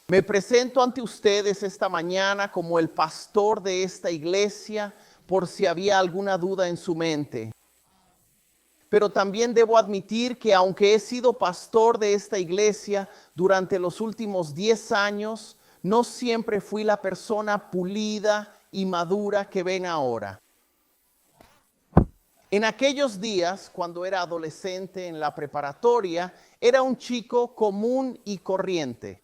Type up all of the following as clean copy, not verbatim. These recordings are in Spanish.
Me presento ante ustedes esta mañana como el pastor de esta iglesia, por si había alguna duda en su mente. Pero también debo admitir que aunque he sido pastor de esta iglesia durante los últimos 10 años, no siempre fui la persona pulida y madura que ven ahora. En aquellos días, cuando era adolescente en la preparatoria, era un chico común y corriente.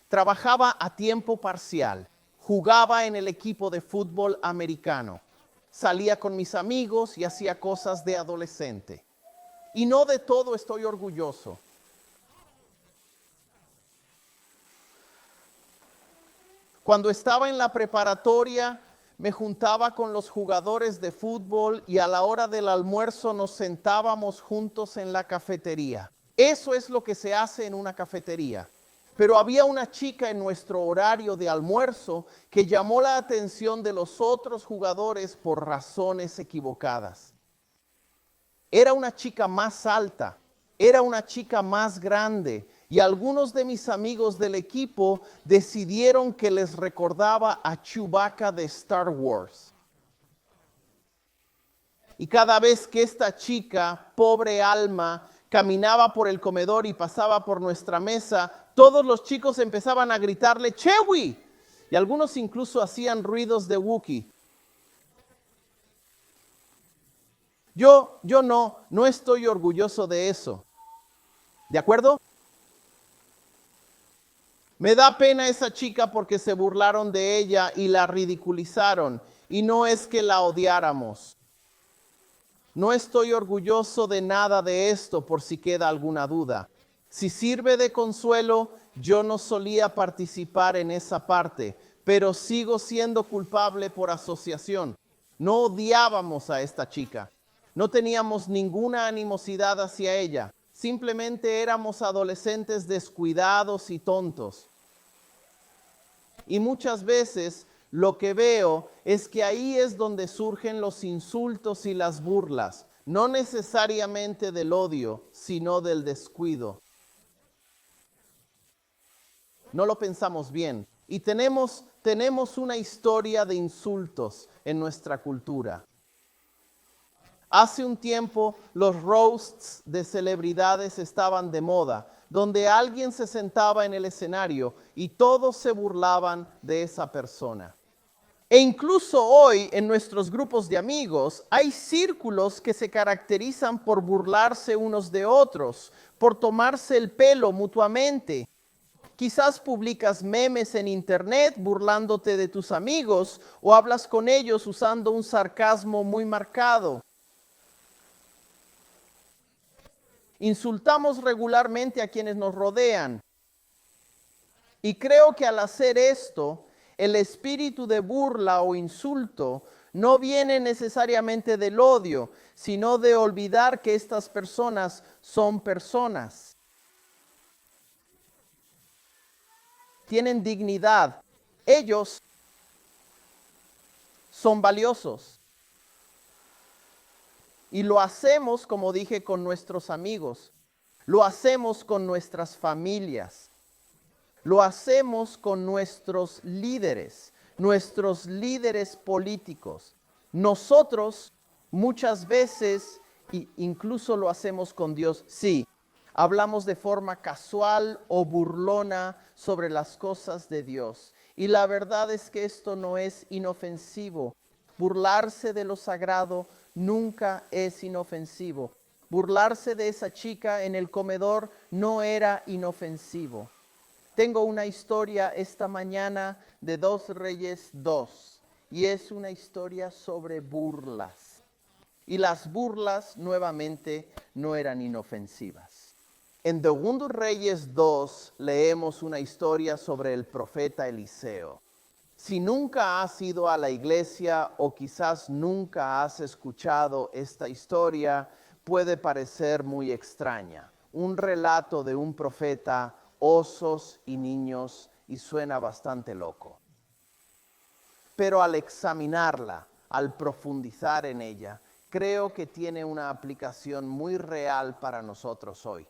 Trabajaba a tiempo parcial, jugaba en el equipo de fútbol americano, salía con mis amigos y hacía cosas de adolescente. Y no de todo estoy orgulloso. Cuando estaba en la preparatoria, me juntaba con los jugadores de fútbol y a la hora del almuerzo nos sentábamos juntos en la cafetería. Eso es lo que se hace en una cafetería. Pero había una chica en nuestro horario de almuerzo que llamó la atención de los otros jugadores por razones equivocadas. Era una chica más alta, era una chica más grande y algunos de mis amigos del equipo decidieron que les recordaba a Chewbacca de Star Wars. Y cada vez que esta chica, pobre alma, caminaba por el comedor y pasaba por nuestra mesa, todos los chicos empezaban a gritarle Chewie, y algunos incluso hacían ruidos de Wookiee. Yo no estoy orgulloso de eso. ¿De acuerdo? Me da pena esa chica porque se burlaron de ella y la ridiculizaron. Y no es que la odiáramos. No estoy orgulloso de nada de esto por si queda alguna duda. Si sirve de consuelo, yo no solía participar en esa parte, pero sigo siendo culpable por asociación. No odiábamos a esta chica. No teníamos ninguna animosidad hacia ella. Simplemente éramos adolescentes descuidados y tontos. Y muchas veces lo que veo es que ahí es donde surgen los insultos y las burlas, no necesariamente del odio, sino del descuido. No lo pensamos bien. Y tenemos una historia de insultos en nuestra cultura. Hace un tiempo los roasts de celebridades estaban de moda, donde alguien se sentaba en el escenario y todos se burlaban de esa persona. E incluso hoy en nuestros grupos de amigos hay círculos que se caracterizan por burlarse unos de otros, por tomarse el pelo mutuamente. Quizás publicas memes en internet burlándote de tus amigos o hablas con ellos usando un sarcasmo muy marcado. Insultamos regularmente a quienes nos rodean. Y creo que al hacer esto, el espíritu de burla o insulto no viene necesariamente del odio, sino de olvidar que estas personas son personas. Tienen dignidad. Ellos son valiosos. Y lo hacemos, como dije, con nuestros amigos. Lo hacemos con nuestras familias. Lo hacemos con nuestros líderes políticos. Nosotros muchas veces, incluso lo hacemos con Dios, sí, hablamos de forma casual o burlona sobre las cosas de Dios. Y la verdad es que esto no es inofensivo. Burlarse de lo sagrado nunca es inofensivo. Burlarse de esa chica en el comedor no era inofensivo. Tengo una historia esta mañana de 2 Reyes 2 y es una historia sobre burlas. Y las burlas nuevamente no eran inofensivas. En 2 Reyes 2 leemos una historia sobre el profeta Eliseo. Si nunca has ido a la iglesia o quizás nunca has escuchado esta historia, puede parecer muy extraña. Un relato de un profeta, osos y niños, y suena bastante loco. Pero al examinarla, al profundizar en ella, creo que tiene una aplicación muy real para nosotros hoy.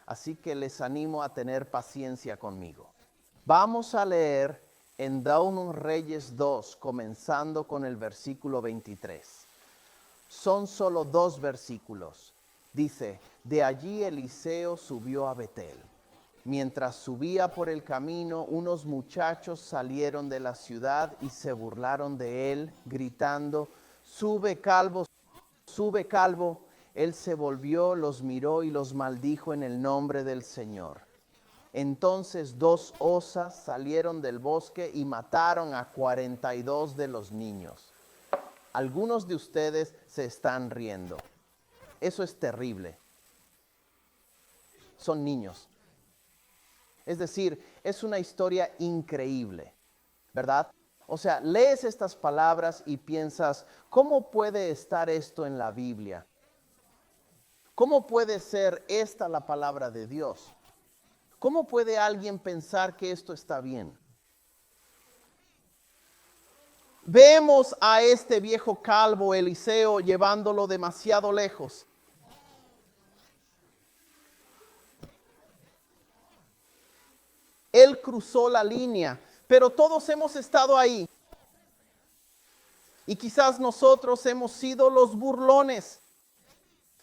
Así que les animo a tener paciencia conmigo. Vamos a leer en 2 Reyes 2, comenzando con el versículo 23. Son solo 2 versículos. Dice, de allí Eliseo subió a Betel. Mientras subía por el camino, unos muchachos salieron de la ciudad y se burlaron de él, gritando, sube calvo, sube calvo. Él se volvió, los miró y los maldijo en el nombre del Señor. Entonces 2 osas salieron del bosque y mataron a 42 de los niños. Algunos de ustedes se están riendo. Eso es terrible. Son niños. Es decir, es una historia increíble, ¿verdad? O sea, lees estas palabras y piensas, ¿cómo puede estar esto en la Biblia? ¿Cómo puede ser esta la palabra de Dios? ¿Cómo puede alguien pensar que esto está bien? Vemos a este viejo calvo Eliseo llevándolo demasiado lejos. Él cruzó la línea, pero todos hemos estado ahí. Y quizás nosotros hemos sido los burlones.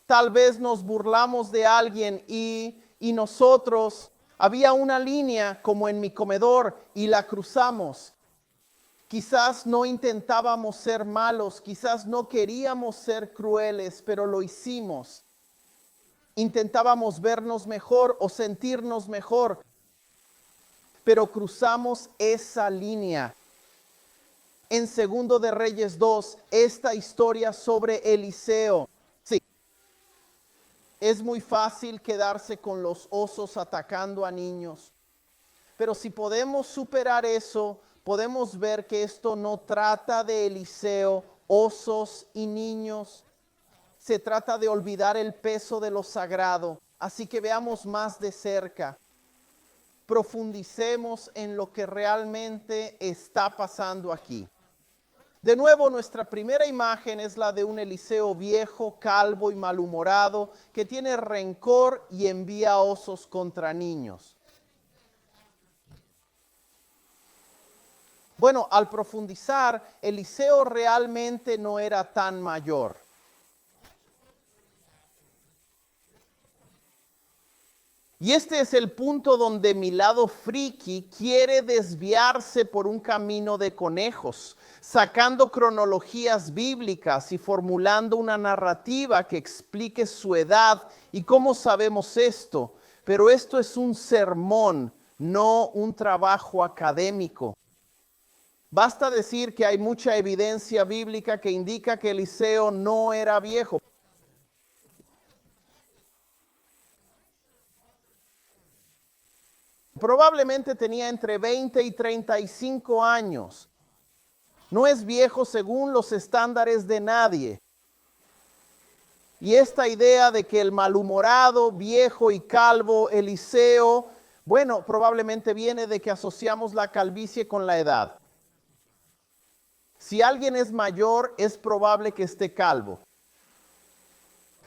Tal vez nos burlamos de alguien y nosotros, había una línea como en mi comedor y la cruzamos. Quizás no intentábamos ser malos, quizás no queríamos ser crueles, pero lo hicimos. Intentábamos vernos mejor o sentirnos mejor, pero cruzamos esa línea. En 2 de Reyes 2, esta historia sobre Eliseo. Sí, es muy fácil quedarse con los osos atacando a niños, pero si podemos superar eso, podemos ver que esto no trata de Eliseo, osos y niños. Se trata de olvidar el peso de lo sagrado. Así que veamos más de cerca. Profundicemos en lo que realmente está pasando aquí. De nuevo, nuestra primera imagen es la de un Eliseo viejo, calvo y malhumorado que tiene rencor y envía osos contra niños. Bueno, al profundizar, Eliseo realmente no era tan mayor. Y este es el punto donde mi lado friki quiere desviarse por un camino de conejos, sacando cronologías bíblicas y formulando una narrativa que explique su edad y cómo sabemos esto. Pero esto es un sermón, no un trabajo académico. Basta decir que hay mucha evidencia bíblica que indica que Eliseo no era viejo. Probablemente tenía entre 20 y 35 años. No es viejo según los estándares de nadie. Y esta idea de que el malhumorado, viejo y calvo Eliseo, bueno, probablemente viene de que asociamos la calvicie con la edad. Si alguien es mayor, es probable que esté calvo.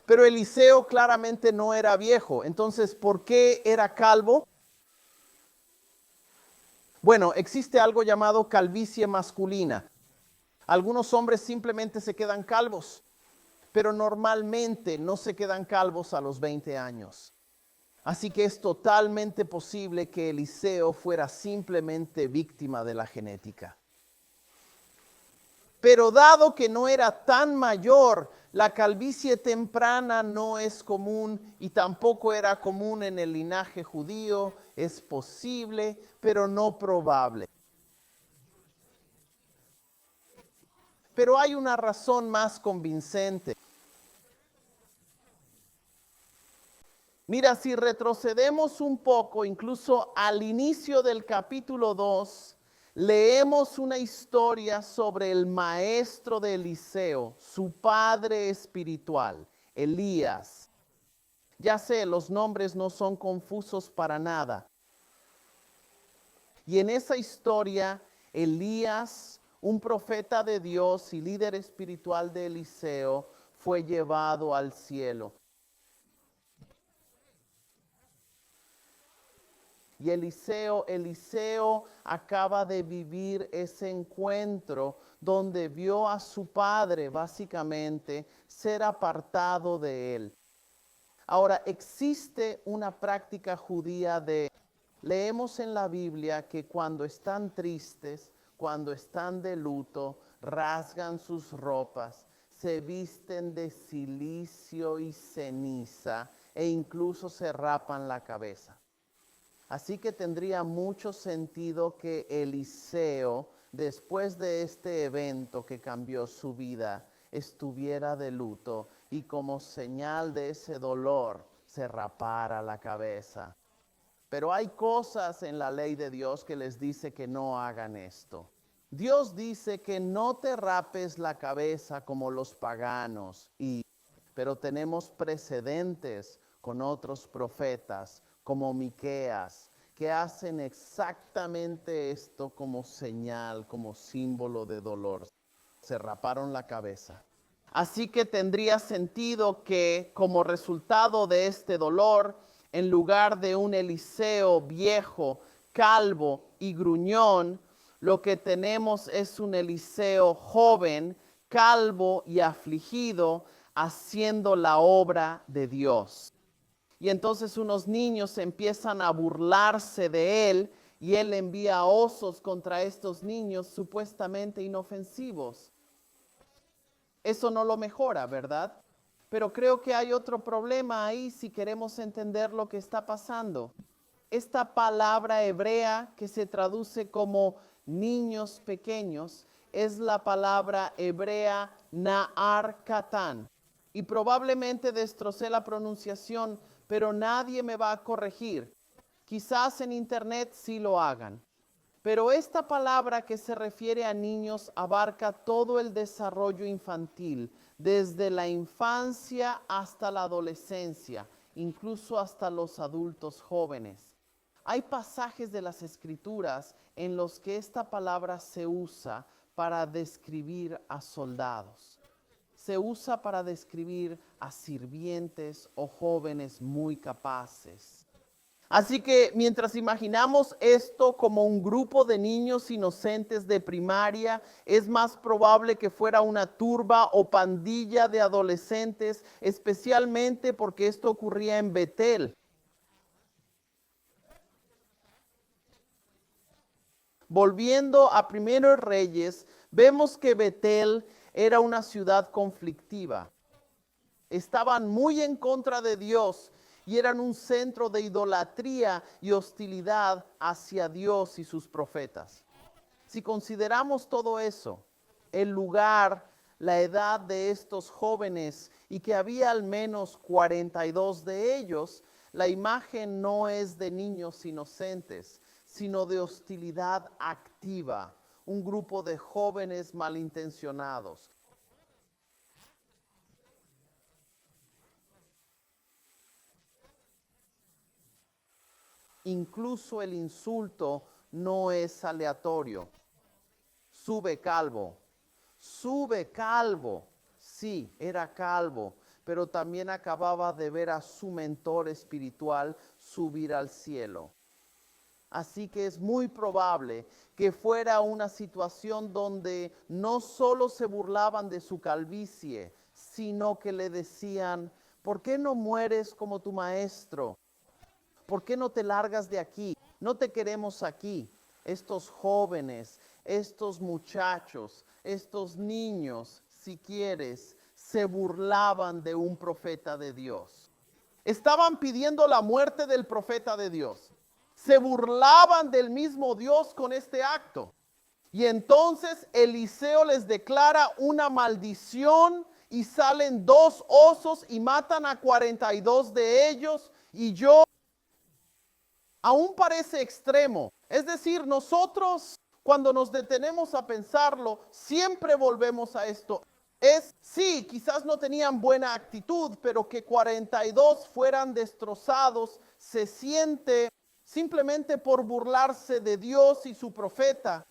Pero Eliseo claramente no era viejo. Entonces, ¿por qué era calvo? Bueno, existe algo llamado calvicie masculina. Algunos hombres simplemente se quedan calvos, pero normalmente no se quedan calvos a los 20 años. Así que es totalmente posible que Eliseo fuera simplemente víctima de la genética. Pero dado que no era tan mayor, la calvicie temprana no es común y tampoco era común en el linaje judío. Es posible, pero no probable. Pero hay una razón más convincente. Mira, si retrocedemos un poco, incluso al inicio del capítulo 2, leemos una historia sobre el maestro de Eliseo, su padre espiritual, Elías. Ya sé, los nombres no son confusos para nada. Y en esa historia, Elías, un profeta de Dios y líder espiritual de Eliseo, fue llevado al cielo. Y Eliseo acaba de vivir ese encuentro donde vio a su padre básicamente ser apartado de él. Ahora, existe una práctica judía leemos en la Biblia que cuando están tristes, cuando están de luto, rasgan sus ropas, se visten de cilicio y ceniza e incluso se rapan la cabeza. Así que tendría mucho sentido que Eliseo, después de este evento que cambió su vida, estuviera de luto y como señal de ese dolor se rapara la cabeza. Pero hay cosas en la ley de Dios que les dice que no hagan esto. Dios dice que no te rapes la cabeza como los paganos, pero tenemos precedentes con otros profetas como Miqueas, que hacen exactamente esto como señal, como símbolo de dolor. Se raparon la cabeza. Así que tendría sentido que como resultado de este dolor, en lugar de un Eliseo viejo, calvo y gruñón, lo que tenemos es un Eliseo joven, calvo y afligido, haciendo la obra de Dios. Y entonces unos niños empiezan a burlarse de él y él envía osos contra estos niños supuestamente inofensivos. Eso no lo mejora, ¿verdad? Pero creo que hay otro problema ahí si queremos entender lo que está pasando. Esta palabra hebrea que se traduce como niños pequeños es la palabra hebrea Na'ar Katán. Y probablemente destrocé la pronunciación, pero nadie me va a corregir. Quizás en internet sí lo hagan. Pero esta palabra que se refiere a niños abarca todo el desarrollo infantil, desde la infancia hasta la adolescencia, incluso hasta los adultos jóvenes. Hay pasajes de las Escrituras en los que esta palabra se usa para describir a soldados. Se usa para describir a sirvientes o jóvenes muy capaces. Así que mientras imaginamos esto como un grupo de niños inocentes de primaria, es más probable que fuera una turba o pandilla de adolescentes, especialmente porque esto ocurría en Betel. Volviendo a Primeros Reyes, vemos que Betel era una ciudad conflictiva. Estaban muy en contra de Dios y eran un centro de idolatría y hostilidad hacia Dios y sus profetas. Si consideramos todo eso, el lugar, la edad de estos jóvenes y que había al menos 42 de ellos, la imagen no es de niños inocentes, sino de hostilidad activa, un grupo de jóvenes malintencionados. Incluso el insulto no es aleatorio. Sube calvo, sube calvo. Sí, era calvo, pero también acababa de ver a su mentor espiritual subir al cielo. Así que es muy probable que fuera una situación donde no solo se burlaban de su calvicie, sino que le decían, ¿por qué no mueres como tu maestro? ¿Por qué no te largas de aquí? No te queremos aquí. Estos jóvenes, estos muchachos, estos niños, si quieres, se burlaban de un profeta de Dios. Estaban pidiendo la muerte del profeta de Dios. Se burlaban del mismo Dios con este acto. Y entonces Eliseo les declara una maldición y salen 2 osos y matan a 42 de ellos. Y aún parece extremo. Es decir, nosotros cuando nos detenemos a pensarlo, siempre volvemos a esto. Sí, quizás no tenían buena actitud, pero que 42 fueran destrozados, se siente simplemente por burlarse de Dios y su profeta.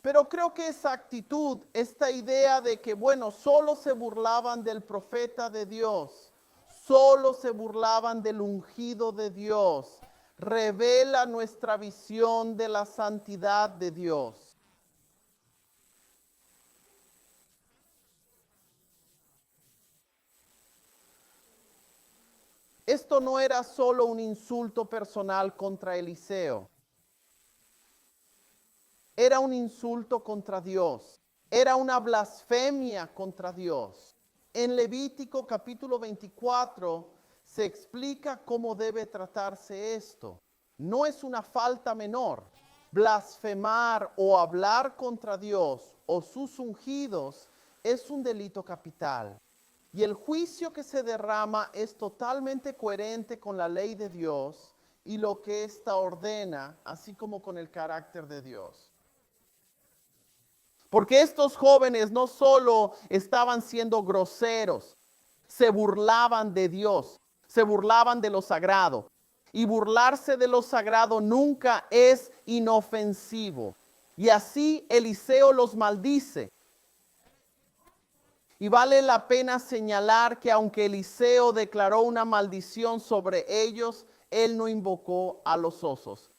Pero creo que esa actitud, esta idea de que, bueno, solo se burlaban del profeta de Dios, solo se burlaban del ungido de Dios, revela nuestra visión de la santidad de Dios. Esto no era solo un insulto personal contra Eliseo. Era un insulto contra Dios. Era una blasfemia contra Dios. En Levítico capítulo 24 se explica cómo debe tratarse esto. No es una falta menor. Blasfemar o hablar contra Dios o sus ungidos es un delito capital. Y el juicio que se derrama es totalmente coherente con la ley de Dios y lo que ésta ordena, así como con el carácter de Dios. Porque estos jóvenes no solo estaban siendo groseros, se burlaban de Dios, se burlaban de lo sagrado. Y burlarse de lo sagrado nunca es inofensivo. Y así Eliseo los maldice. Y vale la pena señalar que aunque Eliseo declaró una maldición sobre ellos, él no invocó a los osos.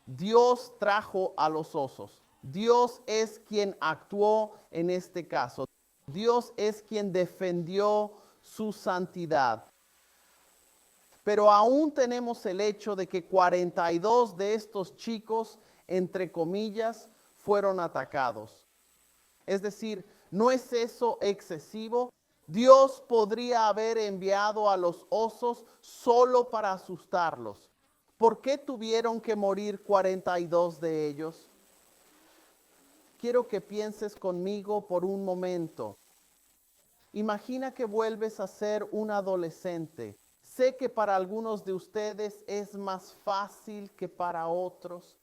Dios trajo a los osos. Dios es quien actuó en este caso. Dios es quien defendió su santidad. Pero aún tenemos el hecho de que 42 de estos chicos, entre comillas, fueron atacados. Es decir, ¿no es eso excesivo? Dios podría haber enviado a los osos solo para asustarlos. ¿Por qué tuvieron que morir 42 de ellos? Quiero que pienses conmigo por un momento. Imagina que vuelves a ser un adolescente. Sé que para algunos de ustedes es más fácil que para otros.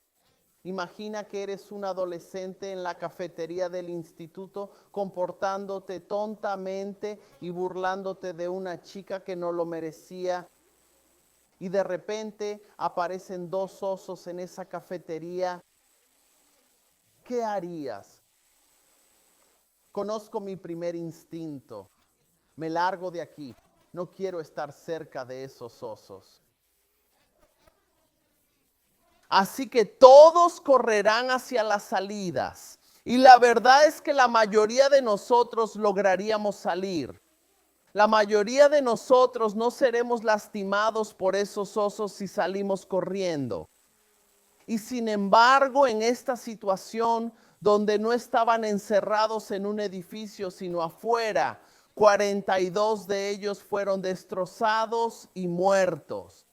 Imagina que eres un adolescente en la cafetería del instituto comportándote tontamente y burlándote de una chica que no lo merecía. Y de repente aparecen dos osos en esa cafetería. ¿Qué harías? Conozco mi primer instinto. Me largo de aquí. No quiero estar cerca de esos osos. Así que todos correrán hacia las salidas. Y la verdad es que la mayoría de nosotros lograríamos salir. La mayoría de nosotros no seremos lastimados por esos osos si salimos corriendo. Y sin embargo, en esta situación donde no estaban encerrados en un edificio, sino afuera, 42 de ellos fueron destrozados y muertos.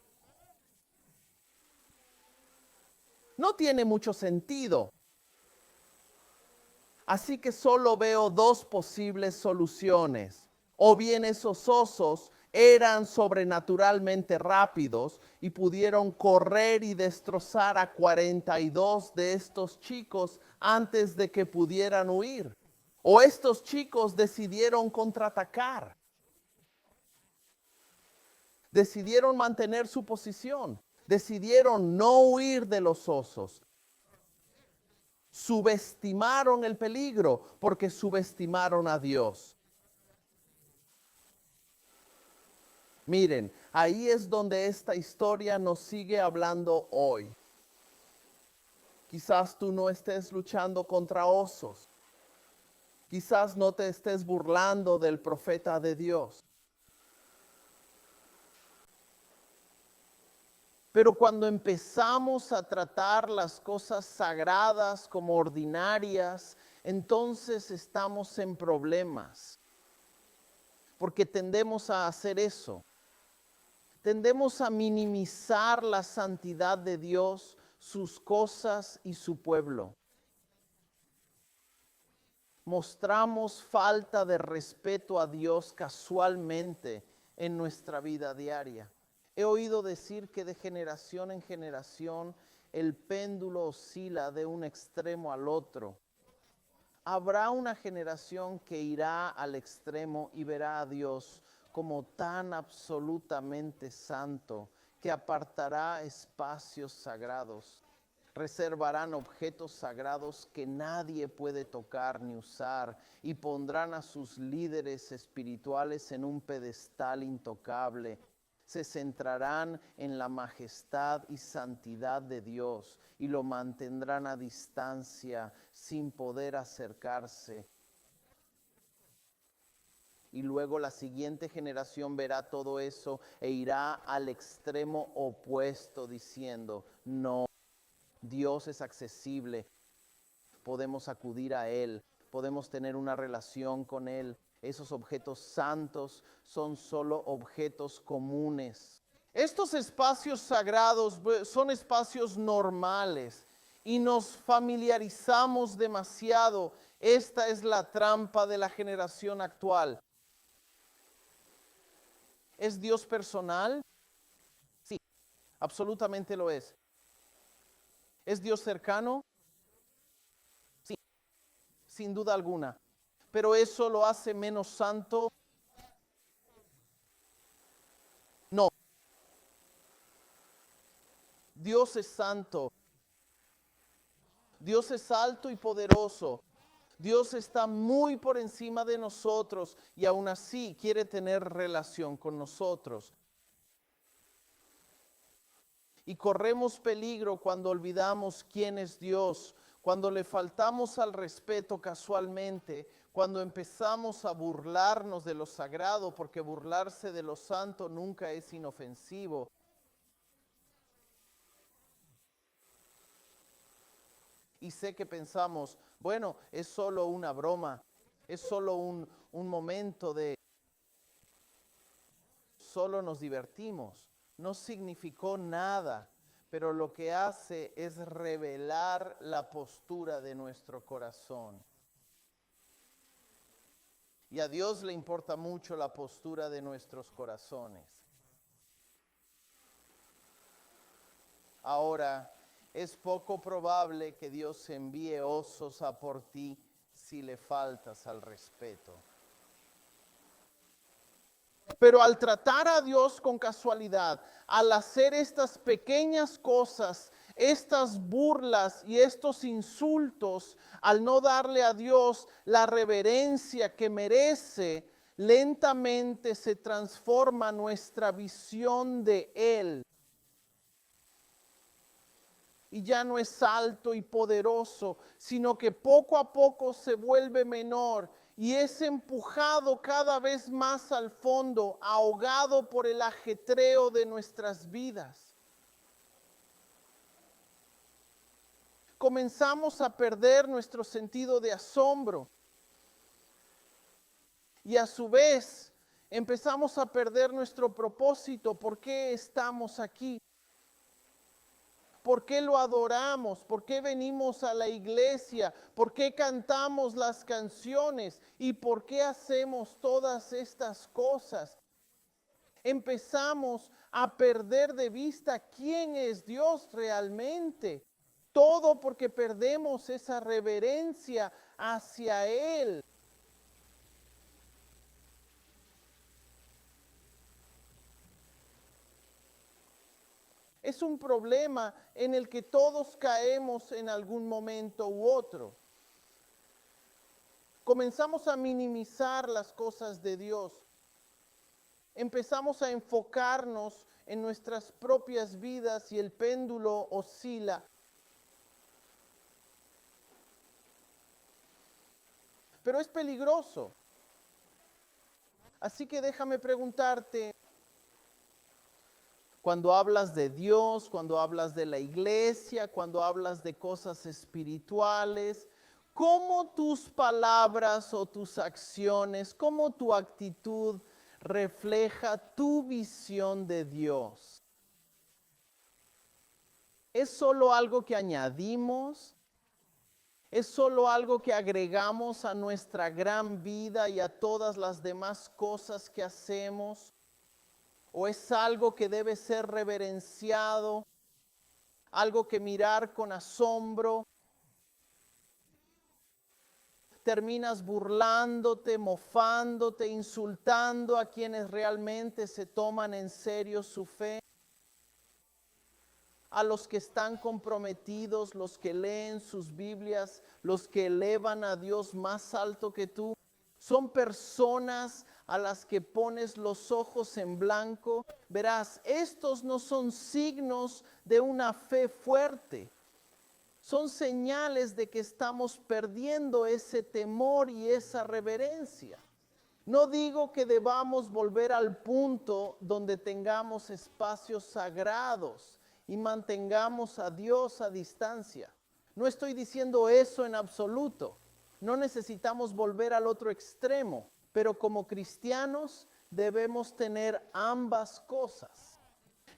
No tiene mucho sentido. Así que solo veo dos posibles soluciones. O bien esos osos eran sobrenaturalmente rápidos y pudieron correr y destrozar a 42 de estos chicos antes de que pudieran huir. O estos chicos decidieron contraatacar. Decidieron mantener su posición. Decidieron no huir de los osos. Subestimaron el peligro porque subestimaron a Dios. Miren, ahí es donde esta historia nos sigue hablando hoy. Quizás tú no estés luchando contra osos. Quizás no te estés burlando del profeta de Dios. Pero cuando empezamos a tratar las cosas sagradas como ordinarias, entonces estamos en problemas. Porque tendemos a hacer eso. Tendemos a minimizar la santidad de Dios, sus cosas y su pueblo. Mostramos falta de respeto a Dios casualmente en nuestra vida diaria. He oído decir que de generación en generación el péndulo oscila de un extremo al otro. Habrá una generación que irá al extremo y verá a Dios como tan absolutamente santo que apartará espacios sagrados, reservarán objetos sagrados que nadie puede tocar ni usar y pondrán a sus líderes espirituales en un pedestal intocable. Se centrarán en la majestad y santidad de Dios y lo mantendrán a distancia sin poder acercarse. Y luego la siguiente generación verá todo eso e irá al extremo opuesto diciendo, no, Dios es accesible, podemos acudir a Él, podemos tener una relación con Él. Esos objetos santos son solo objetos comunes. Estos espacios sagrados son espacios normales y nos familiarizamos demasiado. Esta es la trampa de la generación actual. ¿Es Dios personal? Sí, absolutamente lo es. ¿Es Dios cercano? Sí, sin duda alguna. ¿Pero eso lo hace menos santo? No. Dios es santo. Dios es alto y poderoso. Dios está muy por encima de nosotros y aún así quiere tener relación con nosotros. Y corremos peligro cuando olvidamos quién es Dios, cuando le faltamos al respeto casualmente, cuando empezamos a burlarnos de lo sagrado, porque burlarse de lo santo nunca es inofensivo. Y sé que pensamos, bueno, es solo una broma, es solo un momento de, solo nos divertimos. No significó nada, pero lo que hace es revelar la postura de nuestro corazón. Y a Dios le importa mucho la postura de nuestros corazones. Ahora, es poco probable que Dios envíe osos a por ti si le faltas al respeto. Pero al tratar a Dios con casualidad, al hacer estas pequeñas cosas, estas burlas y estos insultos, al no darle a Dios la reverencia que merece, lentamente se transforma nuestra visión de Él. Y ya no es alto y poderoso, sino que poco a poco se vuelve menor y es empujado cada vez más al fondo, ahogado por el ajetreo de nuestras vidas. Comenzamos a perder nuestro sentido de asombro y a su vez empezamos a perder nuestro propósito. ¿Por qué estamos aquí? ¿Por qué lo adoramos? ¿Por qué venimos a la iglesia? ¿Por qué cantamos las canciones? ¿Y por qué hacemos todas estas cosas? Empezamos a perder de vista quién es Dios realmente. Todo porque perdemos esa reverencia hacia Él. Es un problema en el que todos caemos en algún momento u otro. Comenzamos a minimizar las cosas de Dios. Empezamos a enfocarnos en nuestras propias vidas y el péndulo oscila. Pero es peligroso. Así que déjame preguntarte, cuando hablas de Dios, cuando hablas de la iglesia, cuando hablas de cosas espirituales, ¿cómo tus palabras o tus acciones, cómo tu actitud refleja tu visión de Dios? ¿Es solo algo que añadimos? ¿Es solo algo que agregamos a nuestra gran vida y a todas las demás cosas que hacemos? ¿O es algo que debe ser reverenciado? ¿Algo que mirar con asombro? Terminas burlándote, mofándote, insultando a quienes realmente se toman en serio su fe. A los que están comprometidos, los que leen sus Biblias, los que elevan a Dios más alto que tú, Son personas a las que pones los ojos en blanco. Verás, estos no son signos de una fe fuerte. Son señales de que estamos perdiendo ese temor y esa reverencia. No digo que debamos volver al punto donde tengamos espacios sagrados y mantengamos a Dios a distancia. No estoy diciendo eso en absoluto. No necesitamos volver al otro extremo, pero como cristianos debemos tener ambas cosas.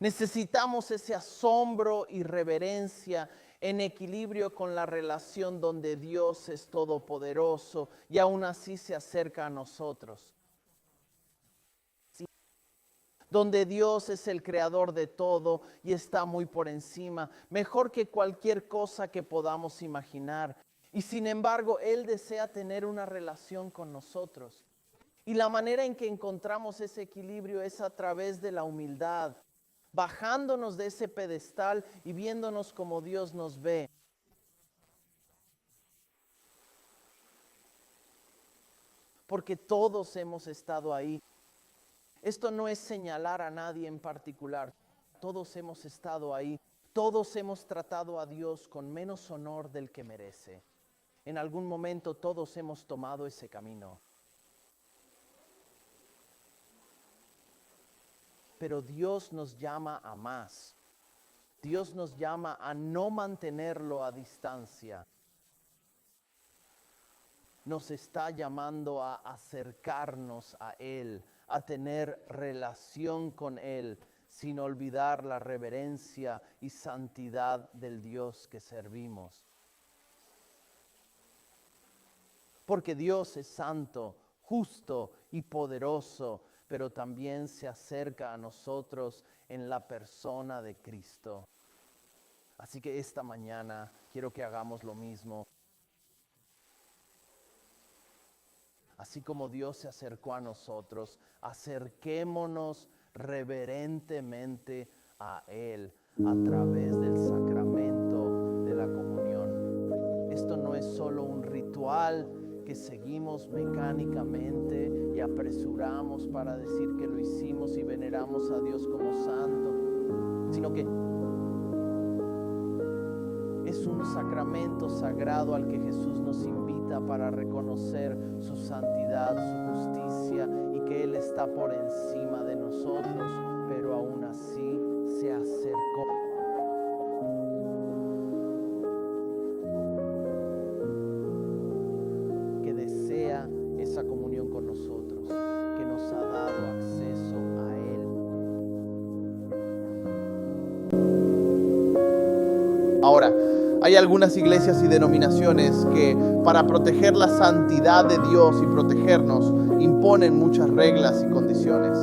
Necesitamos ese asombro y reverencia en equilibrio con la relación donde Dios es todopoderoso y aún así se acerca a nosotros. Donde Dios es el creador de todo y está muy por encima, mejor que cualquier cosa que podamos imaginar. Y sin embargo, Él desea tener una relación con nosotros. Y la manera en que encontramos ese equilibrio es a través de la humildad, bajándonos de ese pedestal y viéndonos como Dios nos ve. Porque todos hemos estado ahí. Esto no es señalar a nadie en particular. Todos hemos estado ahí. Todos hemos tratado a Dios con menos honor del que merece. En algún momento todos hemos tomado ese camino. Pero Dios nos llama a más. Dios nos llama a no mantenerlo a distancia. Nos está llamando a acercarnos a Él, a tener relación con Él, sin olvidar la reverencia y santidad del Dios que servimos. Porque Dios es santo, justo y poderoso, pero también se acerca a nosotros en la persona de Cristo. Así que esta mañana quiero que hagamos lo mismo. Así como Dios se acercó a nosotros, acerquémonos reverentemente a Él a través del sacramento de la comunión. Esto no es solo un ritual que seguimos mecánicamente y apresuramos para decir que lo hicimos y veneramos a Dios como santo, sino que es un sacramento sagrado al que Jesús nos invita para reconocer su santidad, su justicia y que Él está por encima de nosotros, pero aún así se acercó. Que desea esa comunión con nosotros, que nos ha dado acceso a Él. Ahora, hay algunas iglesias y denominaciones que para proteger la santidad de Dios y protegernos imponen muchas reglas y condiciones.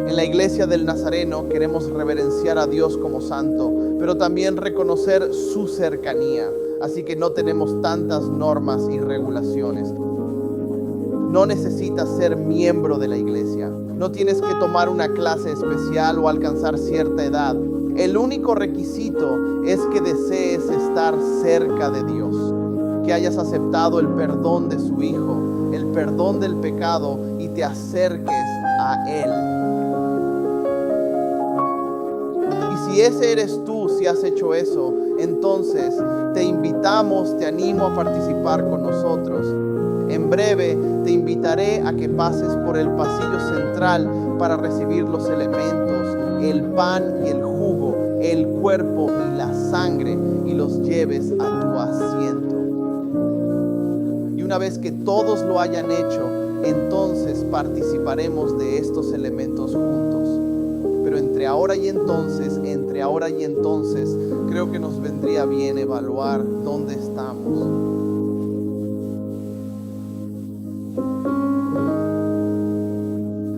En la iglesia del Nazareno queremos reverenciar a Dios como santo, pero también reconocer su cercanía. Así que no tenemos tantas normas y regulaciones. No necesitas ser miembro de la iglesia. No tienes que tomar una clase especial o alcanzar cierta edad. El único requisito es que desees estar cerca de Dios, que hayas aceptado el perdón de su Hijo, el perdón del pecado y te acerques a Él. Y si ese eres tú, si has hecho eso, entonces te invitamos, te animo a participar con nosotros. En breve te invitaré a que pases por el pasillo central para recibir los elementos, el pan y el jugo, el cuerpo y la sangre, y los lleves a tu asiento. Y una vez que todos lo hayan hecho, entonces participaremos de estos elementos juntos. Pero entre ahora y entonces, creo que nos vendría bien evaluar dónde estamos.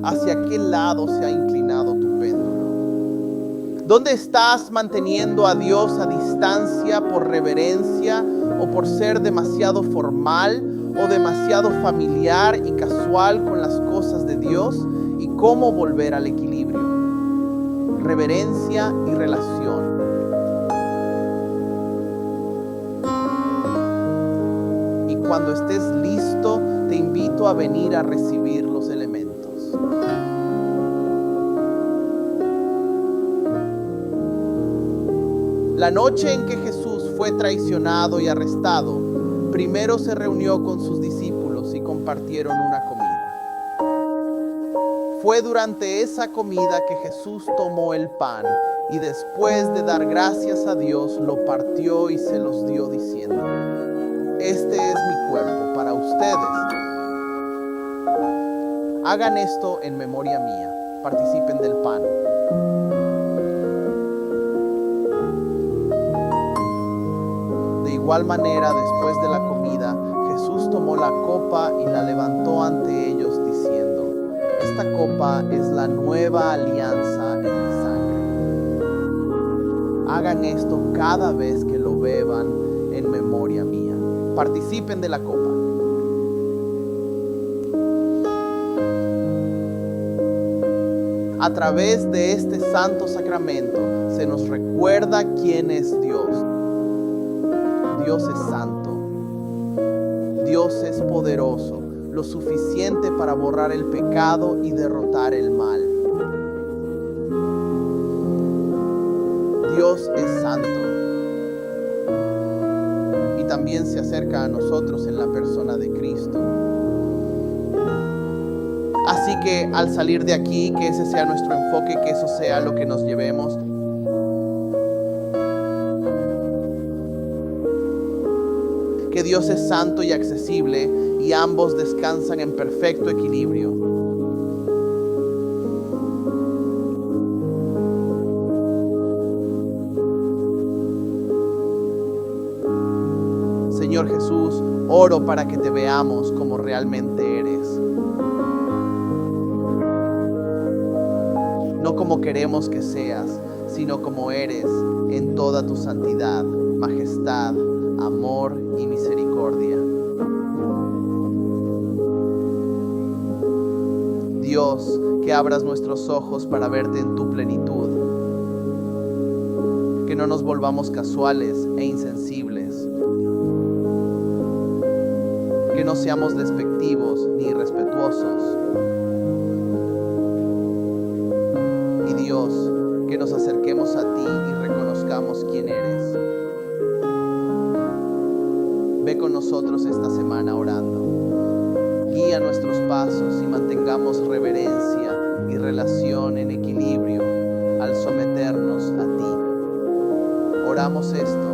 ¿Hacia qué lado se ha inclinado tu péndulo? ¿Dónde estás manteniendo a Dios a distancia por reverencia o por ser demasiado formal o demasiado familiar y casual con las cosas de Dios? ¿Y cómo volver al equilibrio? Reverencia y relación. Y cuando estés listo, te invito dispuesto a venir a recibir los elementos. La noche en que Jesús fue traicionado y arrestado, primero se reunió con sus discípulos y compartieron una comida. Fue durante esa comida que Jesús tomó el pan y después de dar gracias a Dios, lo partió y se los dio diciendo: este es mi cuerpo para ustedes. Hagan esto en memoria mía. Participen del pan. De igual manera, después de la comida, Jesús tomó la copa y la levantó ante ellos diciendo: esta copa es la nueva alianza en mi sangre. Hagan esto cada vez que lo beban en memoria mía. Participen de la copa. A través de este santo sacramento se nos recuerda quién es Dios. Dios es santo. Dios es poderoso, lo suficiente para borrar el pecado y derrotar el mal. Dios es santo. Y también se acerca a nosotros en la persona de Cristo. Así que al salir de aquí, que ese sea nuestro enfoque, que eso sea lo que nos llevemos. Que Dios es santo y accesible y ambos descansan en perfecto equilibrio. Señor Jesús, oro para que te veamos como realmente eres. No como queremos que seas, sino como eres en toda tu santidad, majestad, amor y misericordia. Dios, que abras nuestros ojos para verte en tu plenitud. Que no nos volvamos casuales e insensibles. Que no seamos despectivos ni irrespetuosos. Y Dios, que nos acerquemos a ti y reconozcamos quién eres. Ve con nosotros esta semana orando. Guía nuestros pasos y mantengamos reverencia y relación en equilibrio al someternos a ti. Oramos esto